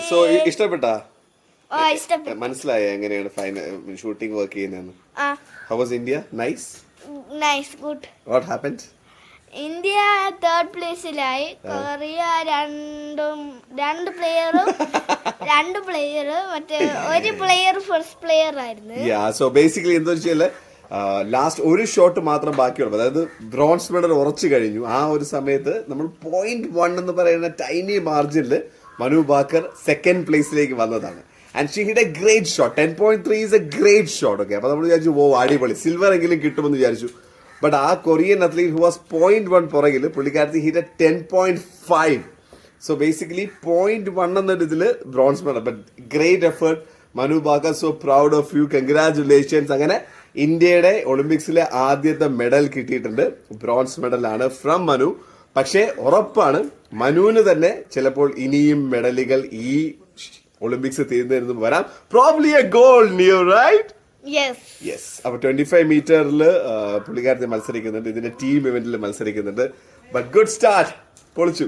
So ഇഷ്ടപ്പെട്ടാ? മനസ്സിലായ എങ്ങനെയാണ് ഷൂട്ടിംഗ് വർക്ക് ചെയ്യുന്നതെന്ന്? How was India? Nice? Nice, good. What happened? India third പ്ലേസിലായി. കൊറിയ രണ്ട് പ്ലെയർ മറ്റേ ഒരു പ്ലെയർ ഫസ്റ്റ് പ്ലെയർ ആയിരുന്നു. സോ ബേസിക്കലി എന്താ വെച്ചാൽ ലാസ്റ്റ് ഒരു ഷോട്ട് മാത്രം ബാക്കിയുള്ളൂ. അതായത് ബ്രോൺസ് മെഡൽ ഉറച്ചു കഴിഞ്ഞു. ആ ഒരു സമയത്ത് നമ്മൾ 0.1 എന്ന് പറയുന്ന ടൈനി മാർജിനിൽ മനു ബാക്കർ സെക്കൻഡ് പ്ലേസിലേക്ക് വന്നതാണ്. And she hit A great shot. 10.3 is A great shot. Okay, അപ്പൊ നമ്മൾ വിചാരിച്ചു അടിപൊളി, സിൽവർ എങ്കിലും കിട്ടുമെന്ന് വിചാരിച്ചു. ബട്ട് ആ കൊറിയൻ അത്ലീറ്റ് ഹു വാസ് 0.1 പുറകിൽ പുള്ളിക്കാരത്തി ഹിറ്റ് 10.5. സോ ബേസിക്കലി 0.1 എന്നൊരു ഇതിൽ bronze medal. But great effort Manu Bhaker. So proud of you, congratulations. അങ്ങനെ ഇന്ത്യയുടെ ഒളിമ്പിക്സിലെ ആദ്യത്തെ മെഡൽ കിട്ടിയിട്ടുണ്ട്. ബ്രോൺസ് മെഡലാണ് ഫ്രം മനു. പക്ഷേ ഉറപ്പാണ് മനുവിന് തന്നെ ചിലപ്പോൾ ഇനിയും മെഡലുകൾ ഈ ഒളിമ്പിക്സ് തീരുന്നതിന് വരാം. Probably a gold near, right? Yes. അപ്പൊ 25 മീറ്ററിൽ പുള്ളിക്കാരത്തെ മത്സരിക്കുന്നുണ്ട്. ഇതിന്റെ ടീം ഇവന്റിൽ മത്സരിക്കുന്നുണ്ട്. ബട്ട് ഗുഡ് സ്റ്റാർട്ട്, പൊളിച്ചു.